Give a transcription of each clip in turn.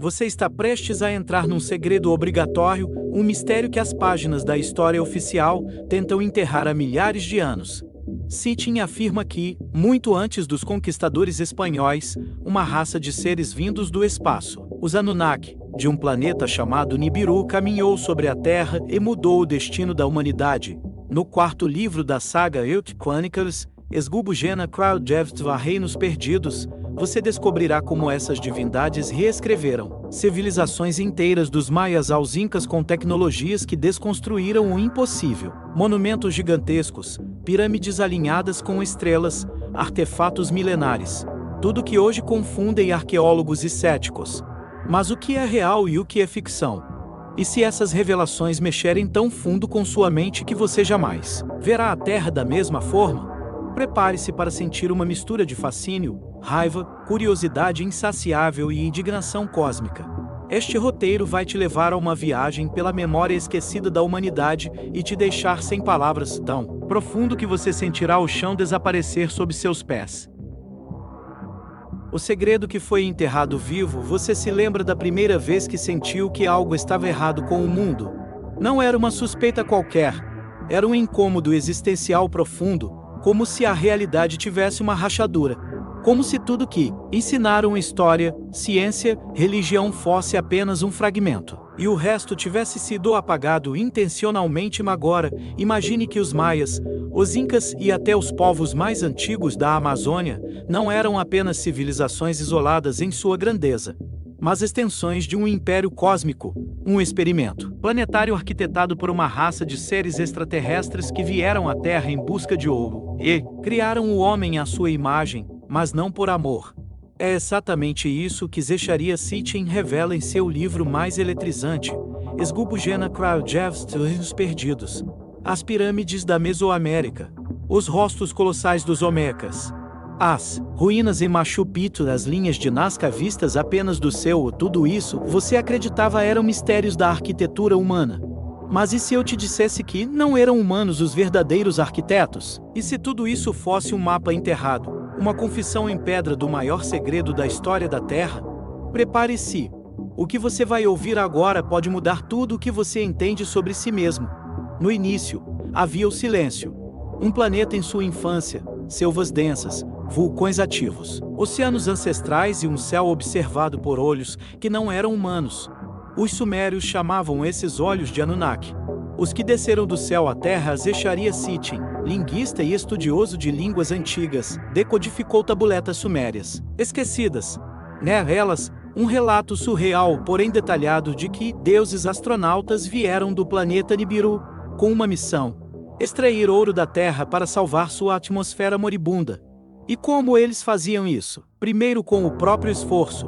Você está prestes a entrar num segredo obrigatório, um mistério que as páginas da história oficial tentam enterrar há milhares de anos. Sitchin afirma que, muito antes dos conquistadores espanhóis, uma raça de seres vindos do espaço, os Anunnaki, de um planeta chamado Nibiru, caminhou sobre a Terra e mudou o destino da humanidade. No quarto livro da saga Earth Chronicles, Esgubugena Kraljevstva Reinos Perdidos, você descobrirá como essas divindades reescreveram civilizações inteiras dos maias aos incas com tecnologias que desconstruíram o impossível. Monumentos gigantescos, pirâmides alinhadas com estrelas, artefatos milenares. Tudo que hoje confundem arqueólogos e céticos. Mas o que é real e o que é ficção? E se essas revelações mexerem tão fundo com sua mente que você jamais verá a Terra da mesma forma? Prepare-se para sentir uma mistura de fascínio, raiva, curiosidade insaciável e indignação cósmica. Este roteiro vai te levar a uma viagem pela memória esquecida da humanidade e te deixar sem palavras tão profundo que você sentirá o chão desaparecer sob seus pés. O segredo que foi enterrado vivo. Você se lembra da primeira vez que sentiu que algo estava errado com o mundo? Não era uma suspeita qualquer. Era um incômodo existencial profundo, como se a realidade tivesse uma rachadura. Como se tudo que ensinaram história, ciência, religião fosse apenas um fragmento, e o resto tivesse sido apagado intencionalmente. Mas agora, imagine que os maias, os incas e até os povos mais antigos da Amazônia não eram apenas civilizações isoladas em sua grandeza, mas extensões de um império cósmico, um experimento planetário arquitetado por uma raça de seres extraterrestres que vieram à Terra em busca de ouro e criaram o homem à sua imagem, mas não por amor. É exatamente isso que Zecharia Sitchin revela em seu livro mais eletrizante, Esgubugena Kraljevstva Reinos Perdidos. As pirâmides da Mesoamérica, os rostos colossais dos Olmecas, as ruínas em Machu Picchu, as linhas de Nazca vistas apenas do céu. Tudo isso você acreditava eram mistérios da arquitetura humana. Mas e se eu te dissesse que não eram humanos os verdadeiros arquitetos? E se tudo isso fosse um mapa enterrado, uma confissão em pedra do maior segredo da história da Terra? Prepare-se. O que você vai ouvir agora pode mudar tudo o que você entende sobre si mesmo. No início, havia o silêncio. Um planeta em sua infância, selvas densas, vulcões ativos, oceanos ancestrais e um céu observado por olhos que não eram humanos. Os sumérios chamavam esses olhos de Anunnaki. Os que desceram do céu à terra. Zecharia Sitchin, linguista e estudioso de línguas antigas, decodificou tabuletas sumérias, esquecidas. Nelas, um relato surreal, porém detalhado, de que deuses astronautas vieram do planeta Nibiru, com uma missão: extrair ouro da Terra para salvar sua atmosfera moribunda. E como eles faziam isso? Primeiro com o próprio esforço.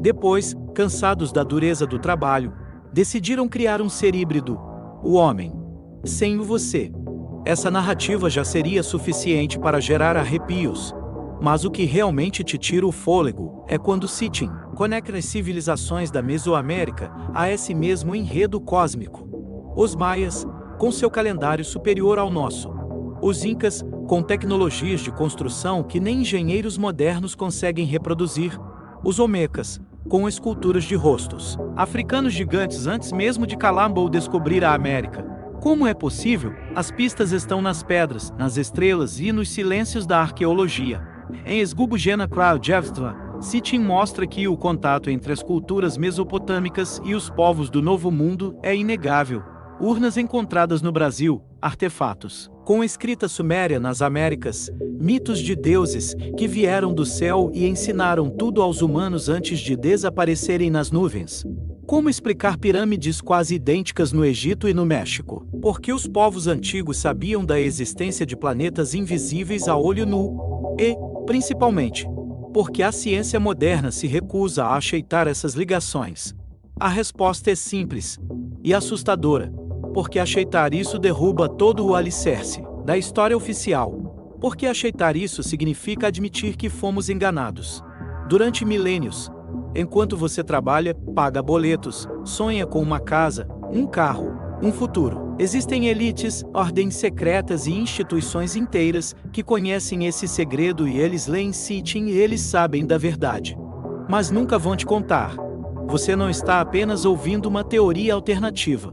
Depois, cansados da dureza do trabalho, decidiram criar um ser híbrido, o homem. Sem o você. Essa narrativa já seria suficiente para gerar arrepios. Mas o que realmente te tira o fôlego é quando Sitchin conecta as civilizações da Mesoamérica a esse mesmo enredo cósmico. Os maias, com seu calendário superior ao nosso. Os incas, com tecnologias de construção que nem engenheiros modernos conseguem reproduzir. Os olmecas, com esculturas de rostos africanos gigantes antes mesmo de Columbo descobrir a América. Como é possível? As pistas estão nas pedras, nas estrelas e nos silêncios da arqueologia. Em Esgubugena Kraljevstva, Sitchin mostra que o contato entre as culturas mesopotâmicas e os povos do Novo Mundo é inegável. Urnas encontradas no Brasil, artefatos com escrita suméria nas Américas, mitos de deuses que vieram do céu e ensinaram tudo aos humanos antes de desaparecerem nas nuvens. Como explicar pirâmides quase idênticas no Egito e no México? Porque os povos antigos sabiam da existência de planetas invisíveis a olho nu. E, principalmente, porque a ciência moderna se recusa a aceitar essas ligações. A resposta é simples e assustadora. Porque aceitar isso derruba todo o alicerce da história oficial. Porque aceitar isso significa admitir que fomos enganados. Durante milênios, enquanto você trabalha, paga boletos, sonha com uma casa, um carro, um futuro, existem elites, ordens secretas e instituições inteiras que conhecem esse segredo e eles leem Sitchin e eles sabem da verdade. Mas nunca vão te contar. você não está apenas ouvindo uma teoria alternativa.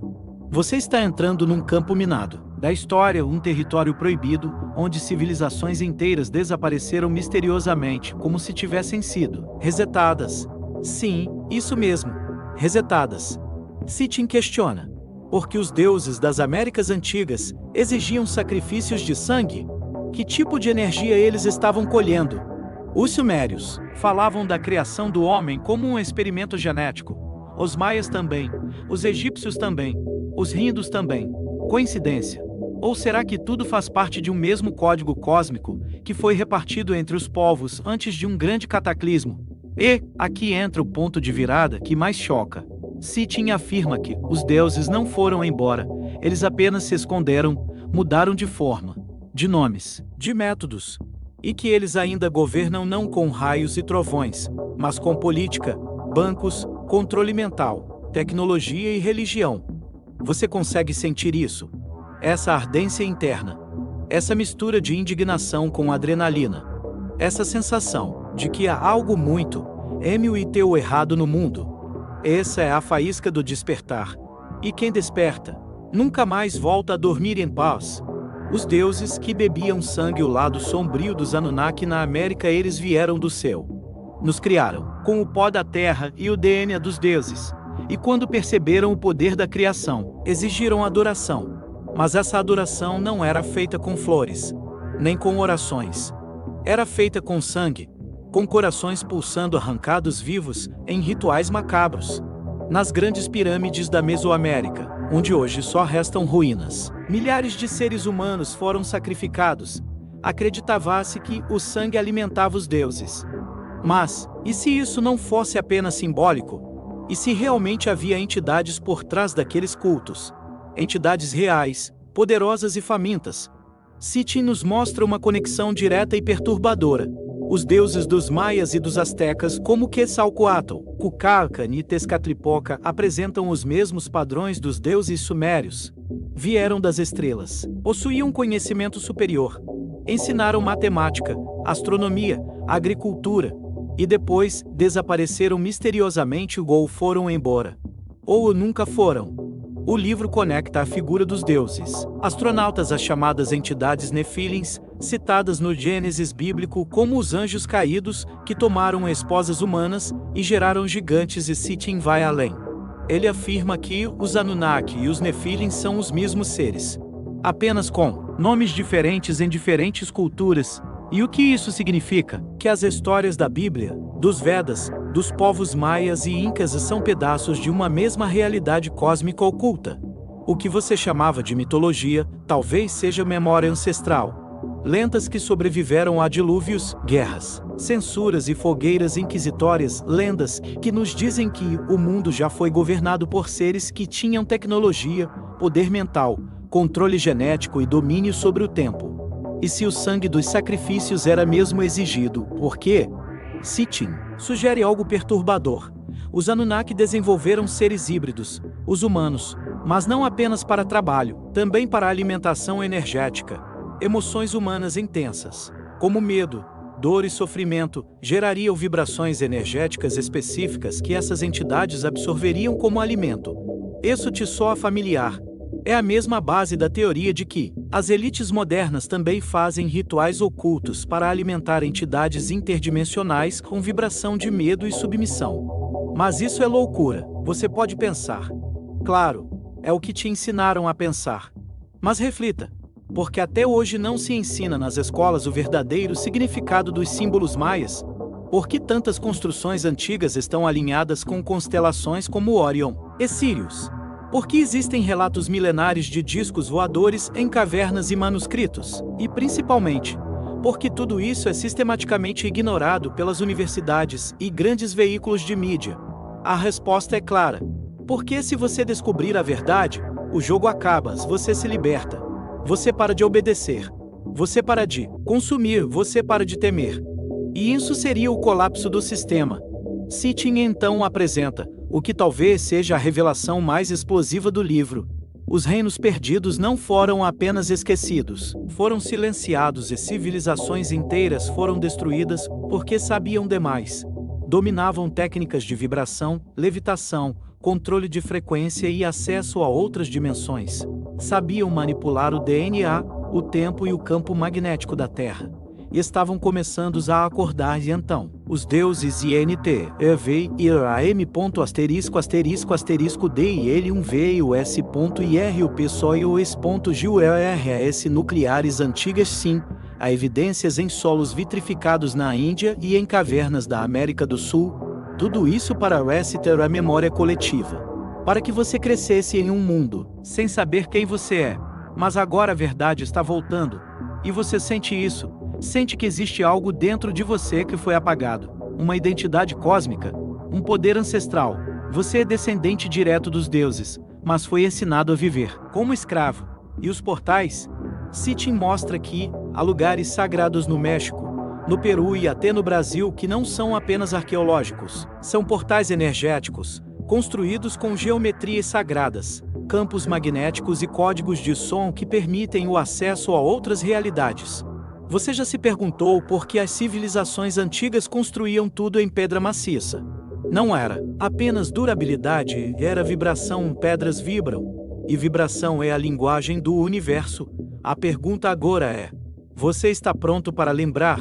Você está entrando num campo minado da história, um território proibido, onde civilizações inteiras desapareceram misteriosamente, como se tivessem sido resetadas. Sim, isso mesmo, resetadas. Sitchin questiona: por que os deuses das Américas Antigas exigiam sacrifícios de sangue? Que tipo de energia eles estavam colhendo? Os sumérios falavam da criação do homem como um experimento genético. Os maias também, os egípcios também, os hindus também. Coincidência? Ou será que tudo faz parte de um mesmo código cósmico que foi repartido entre os povos antes de um grande cataclismo? E aqui entra o ponto de virada que mais choca. Sitchin afirma que os deuses não foram embora, eles apenas se esconderam, mudaram de forma, de nomes, de métodos, e que eles ainda governam não com raios e trovões, mas com política, bancos, controle mental, tecnologia e religião. Você consegue sentir isso? Essa ardência interna, essa mistura de indignação com adrenalina, essa sensação de que há algo muito M.U.I.T.O. errado no mundo. Essa é a faísca do despertar. E quem desperta, nunca mais volta a dormir em paz. Os deuses que bebiam sangue, o lado sombrio dos Anunnaki na América, eles vieram do céu. Nos criaram, com o pó da terra e o DNA dos deuses. E quando perceberam o poder da criação, exigiram adoração. Mas essa adoração não era feita com flores, nem com orações. Era feita com sangue, com corações pulsando arrancados vivos em rituais macabros. Nas grandes pirâmides da Mesoamérica, onde hoje só restam ruínas, milhares de seres humanos foram sacrificados. Acreditava-se que o sangue alimentava os deuses. Mas, e se isso não fosse apenas simbólico? E se realmente havia entidades por trás daqueles cultos? Entidades reais, poderosas e famintas. Sitchin nos mostra uma conexão direta e perturbadora. Os deuses dos maias e dos astecas, como Quetzalcoatl, Kukulkan e Tezcatlipoca, apresentam os mesmos padrões dos deuses sumérios. Vieram das estrelas, possuíam conhecimento superior, ensinaram matemática, astronomia, agricultura, e depois desapareceram misteriosamente ou foram embora. Ou nunca foram. O livro conecta a figura dos deuses, astronautas às chamadas entidades Nefilins, citadas no Gênesis bíblico como os anjos caídos que tomaram esposas humanas e geraram gigantes, e Sitchin vai além. Ele afirma que os Anunnaki e os Nefilins são os mesmos seres, apenas com nomes diferentes em diferentes culturas. E o que isso significa? Que as histórias da Bíblia, dos Vedas, dos povos maias e incas são pedaços de uma mesma realidade cósmica oculta. O que você chamava de mitologia, talvez seja memória ancestral. Lendas que sobreviveram a dilúvios, guerras, censuras e fogueiras inquisitórias, lendas que nos dizem que o mundo já foi governado por seres que tinham tecnologia, poder mental, controle genético e domínio sobre o tempo. E se o sangue dos sacrifícios era mesmo exigido, por quê? Sitchin sugere algo perturbador. Os Anunnaki desenvolveram seres híbridos, os humanos, mas não apenas para trabalho, também para alimentação energética. Emoções humanas intensas, como medo, dor e sofrimento, gerariam vibrações energéticas específicas que essas entidades absorveriam como alimento. Isso te soa familiar. É a mesma base da teoria de que as elites modernas também fazem rituais ocultos para alimentar entidades interdimensionais com vibração de medo e submissão. Mas isso é loucura, você pode pensar. Claro, é o que te ensinaram a pensar. Mas reflita, porque até hoje não se ensina nas escolas o verdadeiro significado dos símbolos maias. Por que tantas construções antigas estão alinhadas com constelações como Orion e Sirius? Por que existem relatos milenares de discos voadores em cavernas e manuscritos? E, principalmente, porque tudo isso é sistematicamente ignorado pelas universidades e grandes veículos de mídia? A resposta é clara. Porque se você descobrir a verdade, o jogo acaba, você se liberta. Você para de obedecer. Você para de consumir, você para de temer. E isso seria o colapso do sistema. Sitchin então apresenta o que talvez seja a revelação mais explosiva do livro. Os reinos perdidos não foram apenas esquecidos, foram silenciados e civilizações inteiras foram destruídas porque sabiam demais. Dominavam técnicas de vibração, levitação, controle de frequência e acesso a outras dimensões. Sabiam manipular o DNA, o tempo e o campo magnético da Terra. E estavam começando a acordar e então, os deuses INT, EV e AM. D e ele um V e o S. E R o P só e o S. G o RS nucleares antigas sim. Há evidências em solos vitrificados na Índia e em cavernas da América do Sul. Tudo isso para resetar a memória coletiva. Para que você crescesse em um mundo, sem saber quem você é. Mas agora a verdade está voltando. E você sente isso. Sente que existe algo dentro de você que foi apagado. Uma identidade cósmica. Um poder ancestral. Você é descendente direto dos deuses, mas foi ensinado a viver como escravo. E os portais? Sitchin mostra que há lugares sagrados no México, no Peru e até no Brasil que não são apenas arqueológicos. São portais energéticos, construídos com geometrias sagradas, campos magnéticos e códigos de som que permitem o acesso a outras realidades. Você já se perguntou por que as civilizações antigas construíam tudo em pedra maciça? Não era apenas durabilidade, era vibração. Pedras vibram, e vibração é a linguagem do universo. A pergunta agora é: você está pronto para lembrar?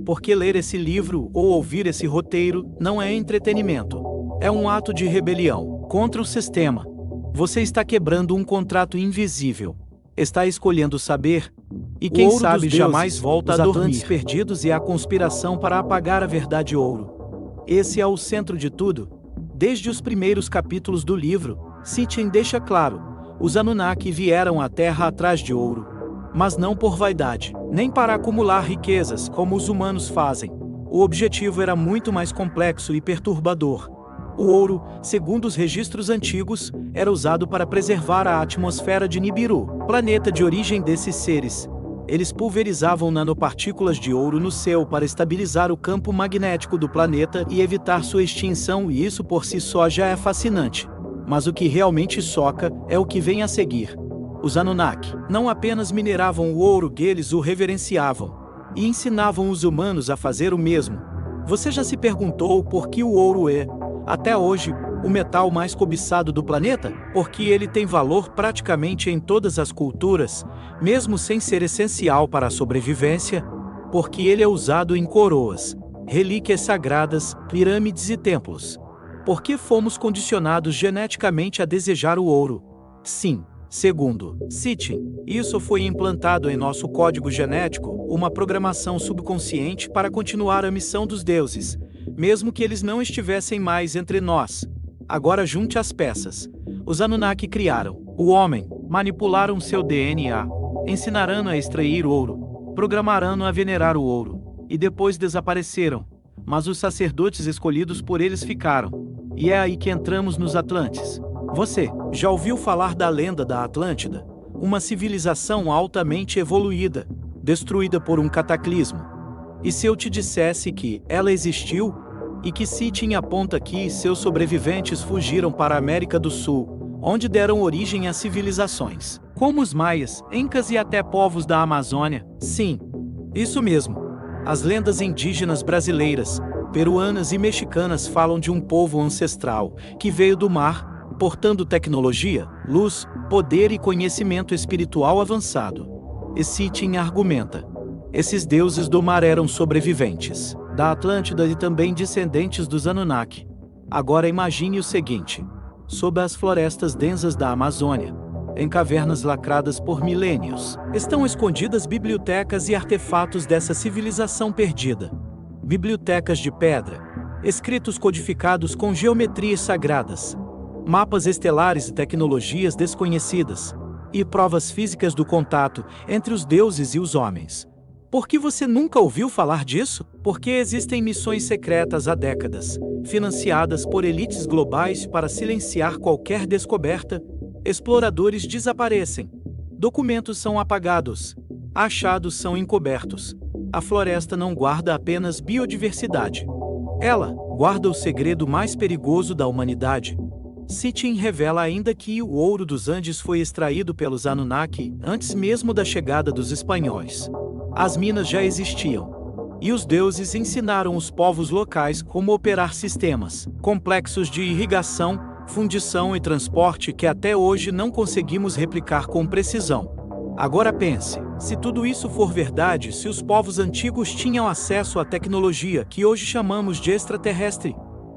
Porque ler esse livro ou ouvir esse roteiro não é entretenimento. É um ato de rebelião contra o sistema. Você está quebrando um contrato invisível. Está escolhendo saber. E quem sabe deuses, jamais volta a dormir. Os Atlantes perdidos e a conspiração para apagar a verdade ouro. Esse é o centro de tudo. Desde os primeiros capítulos do livro, Sitchin deixa claro: os Anunnaki vieram à Terra atrás de ouro. Mas não por vaidade, nem para acumular riquezas como os humanos fazem. O objetivo era muito mais complexo e perturbador. O ouro, segundo os registros antigos, era usado para preservar a atmosfera de Nibiru, planeta de origem desses seres. Eles pulverizavam nanopartículas de ouro no céu para estabilizar o campo magnético do planeta e evitar sua extinção, e isso por si só já é fascinante. Mas o que realmente choca é o que vem a seguir. Os Anunnaki não apenas mineravam o ouro, eles o reverenciavam e ensinavam os humanos a fazer o mesmo. Você já se perguntou por que o ouro é, até hoje, o metal mais cobiçado do planeta? Porque ele tem valor praticamente em todas as culturas, mesmo sem ser essencial para a sobrevivência? Porque ele é usado em coroas, relíquias sagradas, pirâmides e templos. Porque fomos condicionados geneticamente a desejar o ouro? Sim. Segundo Sitchin, isso foi implantado em nosso código genético, uma programação subconsciente para continuar a missão dos deuses, mesmo que eles não estivessem mais entre nós. Agora junte as peças. Os Anunnaki criaram o homem, manipularam seu DNA, ensinaram a extrair ouro, programaram a venerar o ouro, e depois desapareceram. Mas os sacerdotes escolhidos por eles ficaram. E é aí que entramos nos Atlantes. Você já ouviu falar da lenda da Atlântida? Uma civilização altamente evoluída, destruída por um cataclismo. E se eu te dissesse que ela existiu? E que Sitchin aponta que seus sobreviventes fugiram para a América do Sul, onde deram origem a civilizações, como os maias, incas e até povos da Amazônia? Sim, isso mesmo. As lendas indígenas brasileiras, peruanas e mexicanas falam de um povo ancestral que veio do mar, portando tecnologia, luz, poder e conhecimento espiritual avançado. E Sitchin argumenta: esses deuses do mar eram sobreviventes da Atlântida e também descendentes dos Anunnaki. Agora imagine o seguinte: sob as florestas densas da Amazônia, em cavernas lacradas por milênios, estão escondidas bibliotecas e artefatos dessa civilização perdida. Bibliotecas de pedra, escritos codificados com geometrias sagradas, mapas estelares e tecnologias desconhecidas, e provas físicas do contato entre os deuses e os homens. Por que você nunca ouviu falar disso? Porque existem missões secretas há décadas, financiadas por elites globais para silenciar qualquer descoberta. Exploradores desaparecem. Documentos são apagados. Achados são encobertos. A floresta não guarda apenas biodiversidade. Ela guarda o segredo mais perigoso da humanidade. Sitchin revela ainda que o ouro dos Andes foi extraído pelos Anunnaki antes mesmo da chegada dos espanhóis. As minas já existiam. E os deuses ensinaram os povos locais como operar sistemas complexos de irrigação, fundição e transporte que até hoje não conseguimos replicar com precisão. Agora pense, se tudo isso for verdade, se os povos antigos tinham acesso à tecnologia que hoje chamamos de extraterrestre,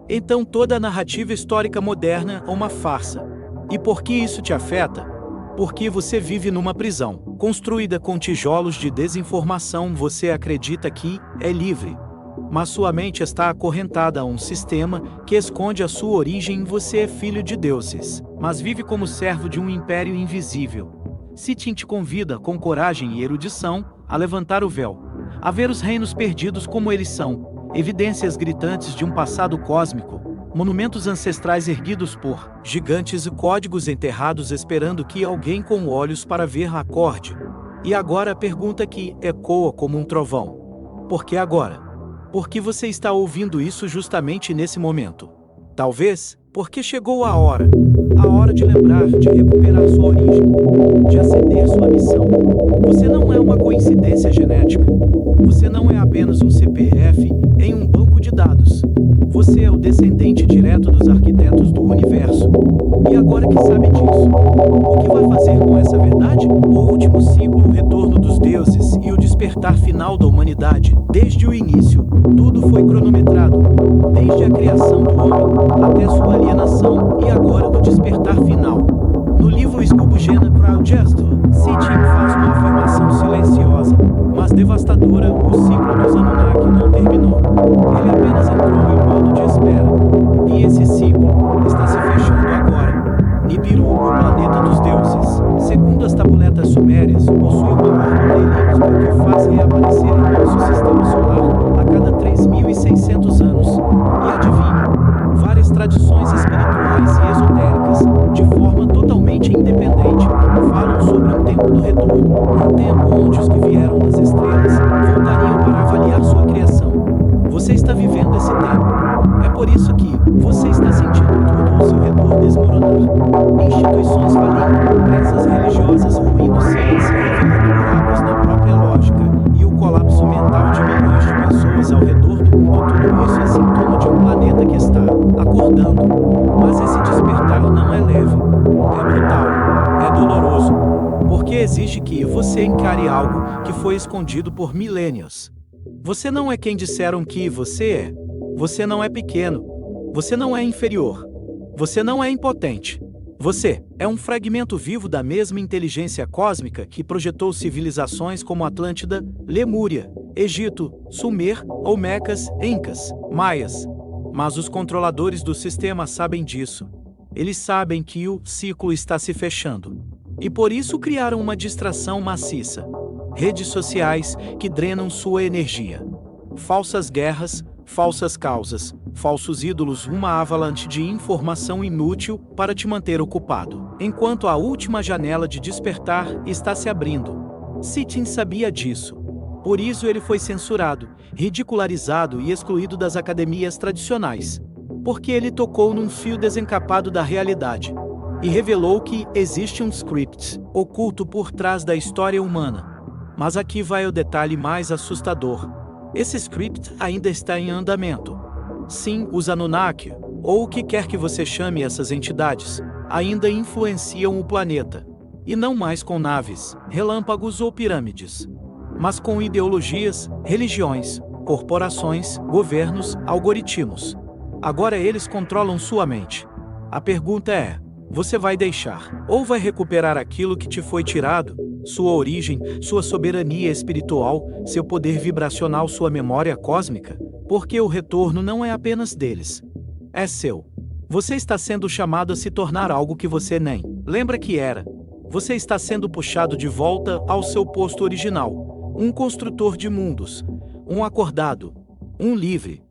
então toda a narrativa histórica moderna é uma farsa. E por que isso te afeta? Porque você vive numa prisão, construída com tijolos de desinformação. Você acredita que é livre, mas sua mente está acorrentada a um sistema que esconde a sua origem. Você é filho de deuses, mas vive como servo de um império invisível. Sitchin te convida com coragem e erudição a levantar o véu, a ver os reinos perdidos como eles são, evidências gritantes de um passado cósmico, monumentos ancestrais erguidos por gigantes e códigos enterrados esperando que alguém com olhos para ver acorde. E agora a pergunta que ecoa como um trovão: por que agora? Por que você está ouvindo isso justamente nesse momento? Talvez porque chegou a hora de lembrar, de recuperar sua origem, de acender sua missão. Você não é uma coincidência genética. Você não é apenas um CPF em um banco de dados. Você é o descendente direto dos arquitetos do universo. E agora que sabe disso, o que vai fazer com essa verdade? O último ciclo, o retorno dos deuses e o despertar final da humanidade. Desde o início, tudo foi cronometrado. Desde a criação do homem até sua alienação e agora do despertar final. No livro Scubugena Crowdgestor, Sitchin faz uma afirmação silenciosa, mas devastadora: o ciclo dos Anunnaki não terminou. Ele apenas entrou em modo de espera. E esse ciclo está se fechando agora. Nibiru, o planeta dos deuses, segundo as tabuletas sumérias, possui uma órbita elíptica que faz reaparecer em nosso sistema solar a cada 3.600 anos. E adivinhe, várias tradições espirituais e esotéricas, de forma totalmente independente, falam sobre um tempo do retorno, um tempo onde os que vieram das estrelas voltariam para avaliar sua criação. Você está vivendo esse tempo. É por isso que você está sentindo tudo ao seu redor desmoronar. Instituições falindo, crenças religiosas ruindo, ciência revelando buracos na própria lógica, e o colapso mental de milhões de pessoas ao redor do mundo. Tudo isso é sintoma de um planeta que está acordando. Mas esse despertar não é leve, é brutal, é doloroso, porque exige que você encare algo que foi escondido por milênios. Você não é quem disseram que você é. Você não é pequeno. Você não é inferior. Você não é impotente. Você é um fragmento vivo da mesma inteligência cósmica que projetou civilizações como Atlântida, Lemúria, Egito, Sumer, Olmecas, Incas, Maias. Mas os controladores do sistema sabem disso. Eles sabem que o ciclo está se fechando. E por isso criaram uma distração maciça. Redes sociais que drenam sua energia. Falsas guerras, falsas causas, falsos ídolos, uma avalanche de informação inútil para te manter ocupado, enquanto a última janela de despertar está se abrindo. Sitchin sabia disso. Por isso ele foi censurado, ridicularizado e excluído das academias tradicionais. Porque ele tocou num fio desencapado da realidade e revelou que existe um script oculto por trás da história humana. Mas aqui vai o detalhe mais assustador. Esse script ainda está em andamento. Sim, os Anunnaki, ou o que quer que você chame essas entidades, ainda influenciam o planeta. E não mais com naves, relâmpagos ou pirâmides, mas com ideologias, religiões, corporações, governos, algoritmos. Agora eles controlam sua mente. A pergunta é: você vai deixar ou vai recuperar aquilo que te foi tirado? Sua origem, sua soberania espiritual, seu poder vibracional, sua memória cósmica? Porque o retorno não é apenas deles. É seu. Você está sendo chamado a se tornar algo que você nem lembra que era. Você está sendo puxado de volta ao seu posto original. Um construtor de mundos. Um acordado. Um livre.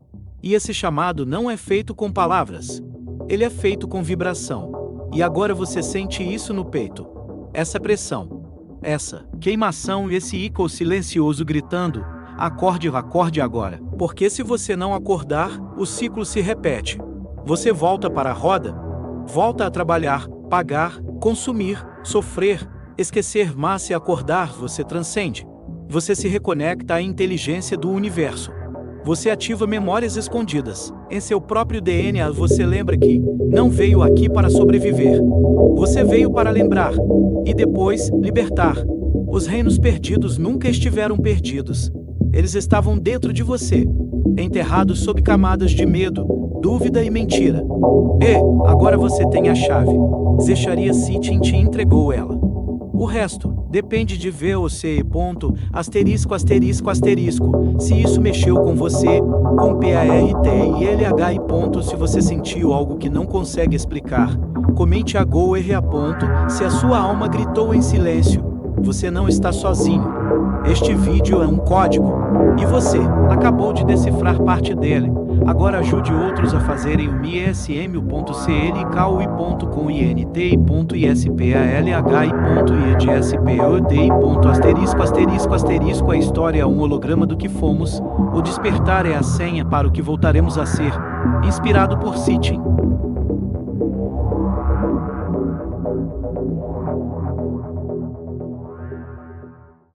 E esse chamado não é feito com palavras. Ele é feito com vibração. E agora você sente isso no peito. Essa pressão. Essa queimação e esse eco silencioso gritando: acorde, acorde agora. Porque se você não acordar, o ciclo se repete. Você volta para a roda, volta a trabalhar, pagar, consumir, sofrer, esquecer, mas se acordar, você transcende. Você se reconecta à inteligência do universo. Você ativa memórias escondidas. Em seu próprio DNA você lembra que não veio aqui para sobreviver. Você veio para lembrar e depois libertar. Os reinos perdidos nunca estiveram perdidos. Eles estavam dentro de você, enterrados sob camadas de medo, dúvida e mentira. E agora você tem a chave. Zechariah Sitchin te entregou ela. O resto depende de VOC, ponto, asterisco, asterisco, asterisco, se isso mexeu com você, com PART e LH e ponto, se você sentiu algo que não consegue explicar. Comente a GoRA ponto, se a sua alma gritou em silêncio. Você não está sozinho. Este vídeo é um código, e você acabou de decifrar parte dele. Agora ajude outros a fazerem o mism.clkui.com int.ispalhi.iedspod. Asterisco, asterisco, a história é um holograma do que fomos, o despertar é a senha para o que voltaremos a ser. Inspirado por Sitchin.